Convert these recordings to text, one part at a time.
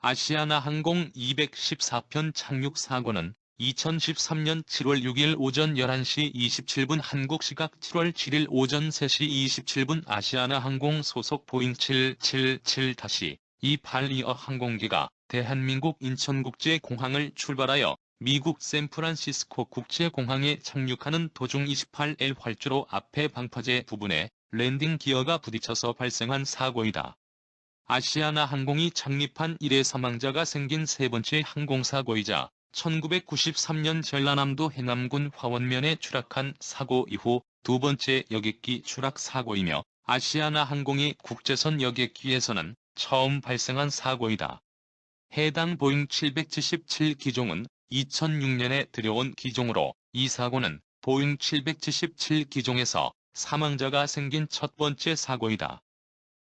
아시아나항공 214편 착륙 사고는 2013년 7월 6일 오전 11시 27분 한국 시각 7월 7일 오전 3시 27분 아시아나항공 소속 보잉 777-282 항공기가 대한민국 인천국제공항을 출발하여 미국 샌프란시스코 국제공항에 착륙하는 도중 28L 활주로 앞에 방파제 부분에 랜딩 기어가 부딪혀서 발생한 사고이다. 아시아나항공이 창립한 이래 사망자가 생긴 세 번째 항공사고이자 1993년 전라남도 해남군 화원면에 추락한 사고 이후 두 번째 여객기 추락 사고이며 아시아나항공이 국제선 여객기에서는 처음 발생한 사고이다. 해당 보잉 777 기종은 2006년에 들여온 기종으로 이 사고는 보잉 777 기종에서 사망자가 생긴 첫 번째 사고이다.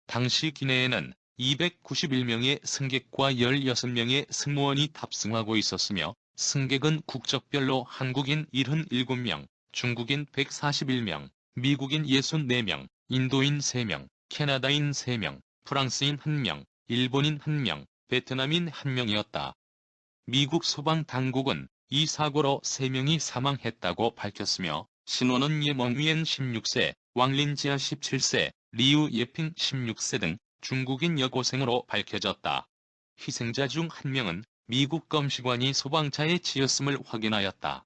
당시 기내에는 291명의 승객과 16명의 승무원이 탑승하고 있었으며 승객은 국적별로 한국인 77명, 중국인 141명, 미국인 64명, 인도인 3명, 캐나다인 3명, 프랑스인 1명, 일본인 1명, 베트남인 1명이었다. 미국 소방당국은 이 사고로 3명이 사망했다고 밝혔으며 신원은 예멍위엔 16세, 왕린지아 17세, 리우 예핑 16세 등 중국인 여고생으로 밝혀졌다. 희생자 중 1명은 미국 검시관이 소방차에 치였음을 확인하였다.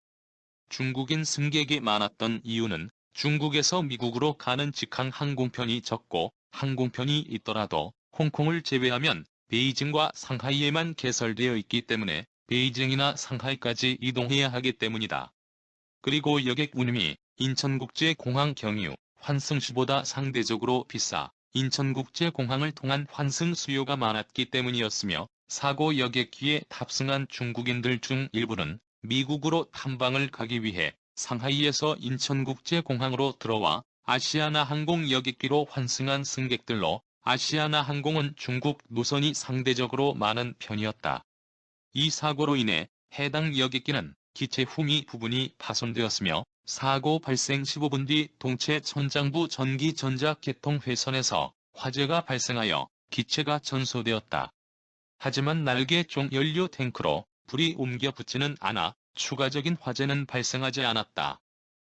중국인 승객이 많았던 이유는 중국에서 미국으로 가는 직항 항공편이 적고 항공편이 있더라도 홍콩을 제외하면 베이징과 상하이에만 개설되어 있기 때문에 베이징이나 상하이까지 이동해야 하기 때문이다. 그리고 여객 운임이 인천국제공항 경유, 환승시보다 상대적으로 비싸 인천국제공항을 통한 환승 수요가 많았기 때문이었으며 사고 여객기에 탑승한 중국인들 중 일부는 미국으로 탐방을 가기 위해 상하이에서 인천국제공항으로 들어와 아시아나항공 여객기로 환승한 승객들로 아시아나항공은 중국 노선이 상대적으로 많은 편이었다. 이 사고로 인해 해당 여객기는 기체 후미 부분이 파손되었으며 사고 발생 15분 뒤 동체 천장부 전기 전자 개통 회선에서 화재가 발생하여 기체가 전소되었다. 하지만 날개 쪽 연료 탱크로 불이 옮겨 붙지는 않아 추가적인 화재는 발생하지 않았다.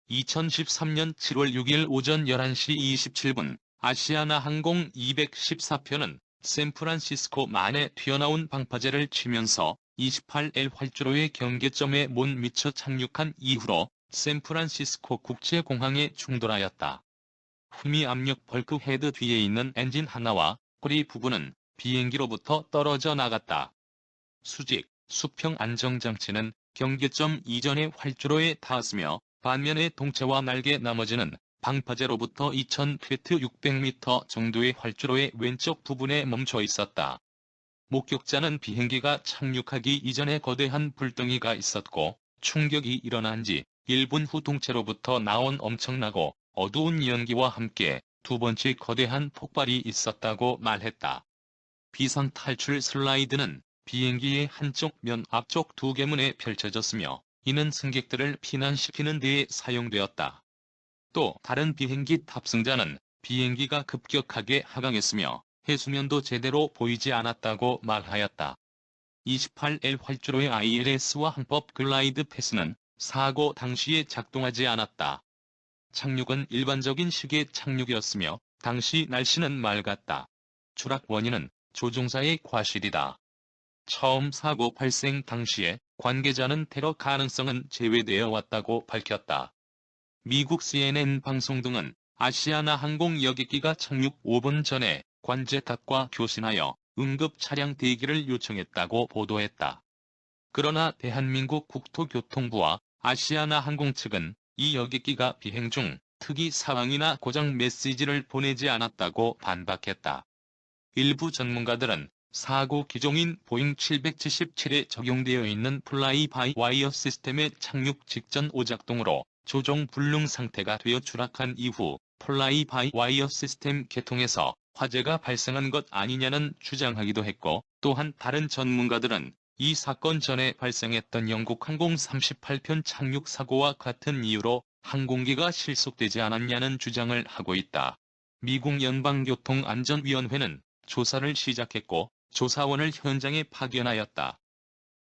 2013년 7월 6일 오전 11시 27분 아시아나항공 214편은 샌프란시스코 만에 튀어나온 방파제를 치면서 28L 활주로의 경계점에 못 미쳐 착륙한 이후로 샌프란시스코 국제공항에 충돌하였다. 후미 압력 벌크 헤드 뒤에 있는 엔진 하나와 꼬리 부분은 비행기로부터 떨어져 나갔다. 수직, 수평 안정장치는 경계점 이전의 활주로에 닿았으며 반면의 동체와 날개 나머지는 방파제로부터 2000피트 600m 정도의 활주로의 왼쪽 부분에 멈춰 있었다. 목격자는 비행기가 착륙하기 이전에 거대한 불덩이가 있었고 충격이 일어난 지 1분 후 동체로부터 나온 엄청나고 어두운 연기와 함께 두 번째 거대한 폭발이 있었다고 말했다. 비상 탈출 슬라이드는 비행기의 한쪽 면 앞쪽 두 개문에 펼쳐졌으며 이는 승객들을 피난시키는 데에 사용되었다. 또 다른 비행기 탑승자는 비행기가 급격하게 하강했으며 해수면도 제대로 보이지 않았다고 말하였다. 28L 활주로의 ILS와 항법 글라이드 패스는 사고 당시에 작동하지 않았다. 착륙은 일반적인 식의 착륙이었으며 당시 날씨는 맑았다. 추락 원인은 조종사의 과실이다. 처음 사고 발생 당시에 관계자는 테러 가능성은 제외되어 왔다고 밝혔다. 미국 CNN 방송 등은 아시아나항공 여객기가 착륙 5분 전에 관제탑과 교신하여 응급 차량 대기를 요청했다고 보도했다. 그러나 대한민국 국토교통부와 아시아나항공 측은 이 여객기가 비행 중 특이 상황이나 고장 메시지를 보내지 않았다고 반박했다. 일부 전문가들은 사고 기종인 보잉 777에 적용되어 있는 플라이-바이-와이어 시스템의 착륙 직전 오작동으로 조종 불능 상태가 되어 추락한 이후 플라이-바이-와이어 시스템 개통에서 화재가 발생한 것 아니냐는 주장하기도 했고, 또한 다른 전문가들은 이 사건 전에 발생했던 영국 항공 38편 착륙 사고와 같은 이유로 항공기가 실속되지 않았냐는 주장을 하고 있다. 미국 연방교통안전위원회는 조사를 시작했고 조사원을 현장에 파견하였다.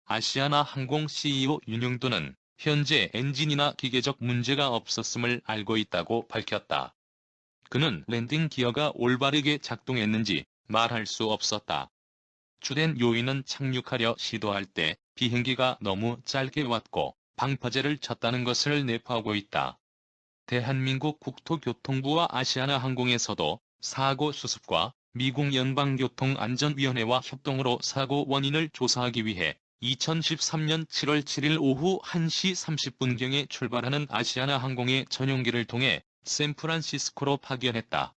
아시아나항공 CEO 윤영도는 현재 엔진이나 기계적 문제가 없었음을 알고 있다고 밝혔다. 그는 랜딩 기어가 올바르게 작동했는지 말할 수 없었다. 주된 요인은 착륙하려 시도할 때 비행기가 너무 짧게 왔고 방파제를 쳤다는 것을 내포하고 있다. 대한민국 국토교통부와 아시아나항공에서도 사고 수습과 미국 연방교통안전위원회와 협동으로 사고 원인을 조사하기 위해 2013년 7월 7일 오후 1시 30분경에 출발하는 아시아나항공의 전용기를 통해 샌프란시스코로 파견했다.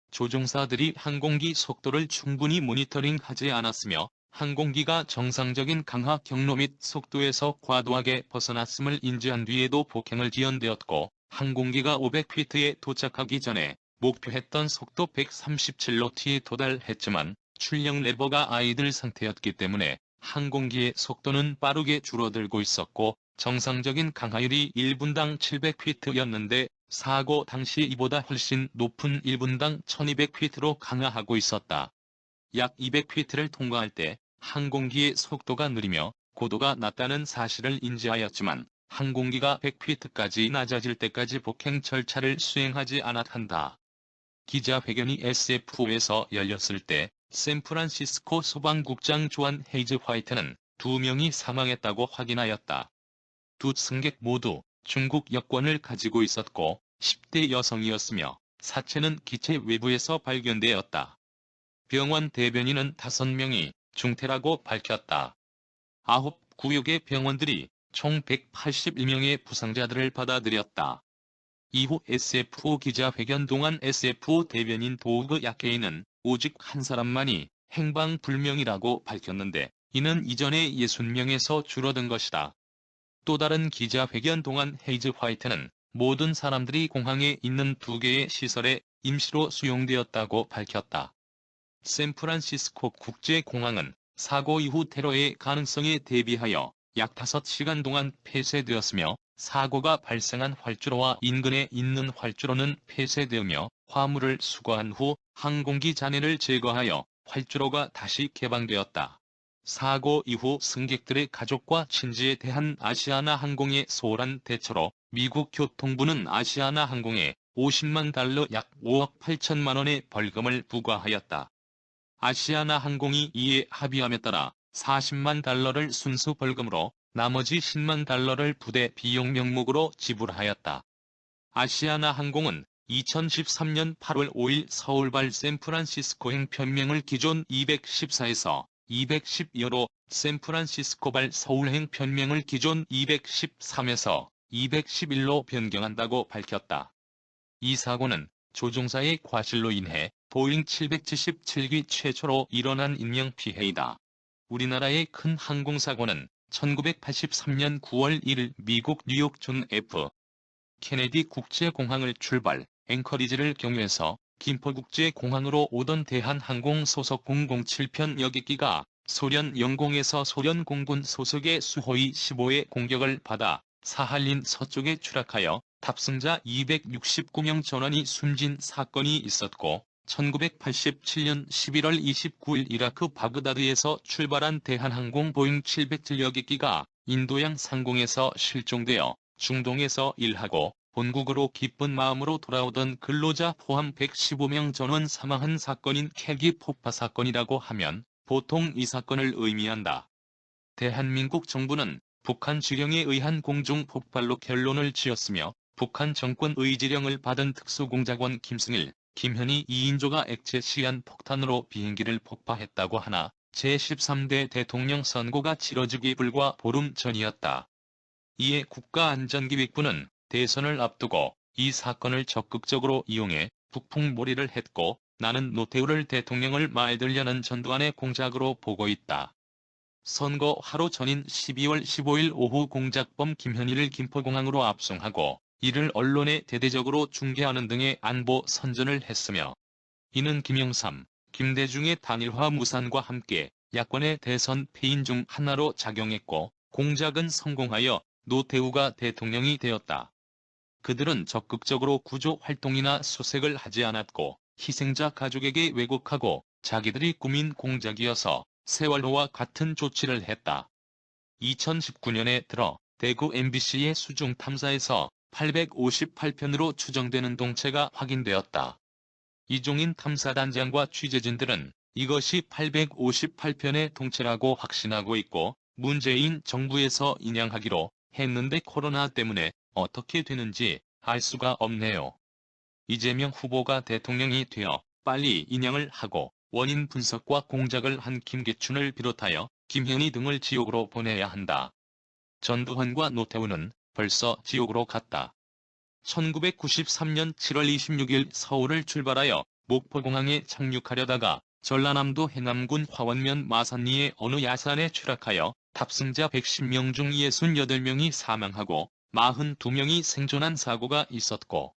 조종사들이 항공기 속도를 충분히 모니터링하지 않았으며 항공기가 정상적인 강하 경로 및 속도에서 과도하게 벗어났음을 인지한 뒤에도 폭행을 지연되었고 항공기가 500피트에 도착하기 전에 목표했던 속도 137노트에 도달했지만 출력 레버가 아이들 상태였기 때문에 항공기의 속도는 빠르게 줄어들고 있었고 정상적인 강하율이 1분당 700피트였는데 사고 당시 이보다 훨씬 높은 1분당 1200피트로 강하하고 있었다. 약 200피트를 통과할 때 항공기의 속도가 느리며 고도가 낮다는 사실을 인지하였지만 항공기가 100피트까지 낮아질 때까지 폭행 절차를 수행하지 않았다. 기자회견이 SFO에서 열렸을 때 샌프란시스코 소방국장 조한 헤이즈 화이트는 2명이 사망했다고 확인하였다. 두 승객 모두 중국 여권을 가지고 있었고 10대 여성이었으며 사체는 기체 외부에서 발견되었다. 병원 대변인은 5명이 중태라고 밝혔다. 9구역의 병원들이 총 181명의 부상자들을 받아들였다. 이후 SFO 기자회견 동안 SFO 대변인 도우그 야케이는 오직 한 사람만이 행방불명이라고 밝혔는데 이는 이전의 60명에서 줄어든 것이다. 또 다른 기자회견 동안 헤이즈 화이트는 모든 사람들이 공항에 있는 2개의 시설에 임시로 수용되었다고 밝혔다. 샌프란시스코 국제공항은 사고 이후 테러의 가능성에 대비하여 약 5시간 동안 폐쇄되었으며 사고가 발생한 활주로와 인근에 있는 활주로는 폐쇄되며 화물을 수거한 후 항공기 잔해를 제거하여 활주로가 다시 개방되었다. 사고 이후 승객들의 가족과 친지에 대한 아시아나항공의 소홀한 대처로 미국 교통부는 아시아나항공에 50만 달러 약 5억 8천만 원의 벌금을 부과하였다. 아시아나항공이 이에 합의함에 따라 40만 달러를 순수 벌금으로 나머지 10만 달러를 부대 비용 명목으로 지불하였다. 아시아나항공은 2013년 8월 5일 서울발 샌프란시스코행 편명을 기존 214에서 210여로 샌프란시스코발 서울행 편명을 기존 213에서 211로 변경한다고 밝혔다. 이 사고는 조종사의 과실로 인해 보잉 777기 최초로 일어난 인명피해이다. 우리나라의 큰 항공사고는 1983년 9월 1일 미국 뉴욕 존 F. 케네디 국제공항을 출발, 앵커리지를 경유해서 김포국제공항으로 오던 대한항공 소속 007편 여객기가 소련 영공에서 소련 공군 소속의 수호이 15의 공격을 받아 사할린 서쪽에 추락하여 탑승자 269명 전원이 숨진 사건이 있었고 1987년 11월 29일 이라크 바그다드에서 출발한 대한항공 보잉 707 여객기가 인도양 상공에서 실종되어 중동에서 일하고 본국으로 기쁜 마음으로 돌아오던 근로자 포함 115명 전원 사망한 사건인 켈기 폭파 사건이라고 하면 보통 이 사건을 의미한다. 대한민국 정부는 북한 지령에 의한 공중 폭발로 결론을 지었으며 북한 정권 의지령을 받은 특수공작원 김승일, 김현희 2인조가 액체 시한 폭탄으로 비행기를 폭파했다고 하나 제13대 대통령 선고가 치러지기 불과 보름 전이었다. 이에 국가안전기획부는 대선을 앞두고 이 사건을 적극적으로 이용해 북풍몰이를 했고 나는 노태우를 대통령을 만들려는 전두환의 공작으로 보고 있다. 선거 하루 전인 12월 15일 오후 공작범 김현희를 김포공항으로 압송하고 이를 언론에 대대적으로 중계하는 등의 안보 선전을 했으며 이는 김영삼, 김대중의 단일화 무산과 함께 야권의 대선 패인 중 하나로 작용했고 공작은 성공하여 노태우가 대통령이 되었다. 그들은 적극적으로 구조 활동이나 수색을 하지 않았고 희생자 가족에게 왜곡하고 자기들이 꾸민 공작이어서 세월호와 같은 조치를 했다. 2019년에 들어 대구 MBC의 수중 탐사에서 858편으로 추정되는 동체가 확인되었다. 이종인 탐사단장과 취재진들은 이것이 858편의 동체라고 확신하고 있고 문재인 정부에서 인양하기로 했는데 코로나 때문에 어떻게 되는지 알 수가 없네요. 이재명 후보가 대통령이 되어 빨리 인양을 하고 원인 분석과 공작을 한 김계춘을 비롯하여 김현희 등을 지옥으로 보내야 한다. 전두환과 노태우는 벌써 지옥으로 갔다. 1993년 7월 26일 서울을 출발하여 목포공항에 착륙하려다가 전라남도 해남군 화원면 마산리의 어느 야산에 추락하여 탑승자 110명 중 68명이 사망하고 42명이 생존한 사고가 있었고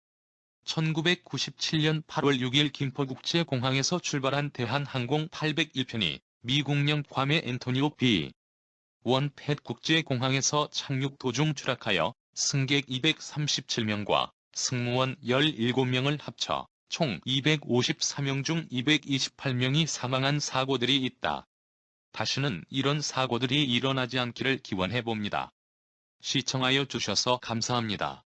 1997년 8월 6일 김포국제공항에서 출발한 대한항공 801편이 미국령 괌의 앤토니오 B. 원팻 국제공항에서 착륙 도중 추락하여 승객 237명과 승무원 17명을 합쳐 총 254명 중 228명이 사망한 사고들이 있다. 다시는 이런 사고들이 일어나지 않기를 기원해봅니다. 시청하여 주셔서 감사합니다.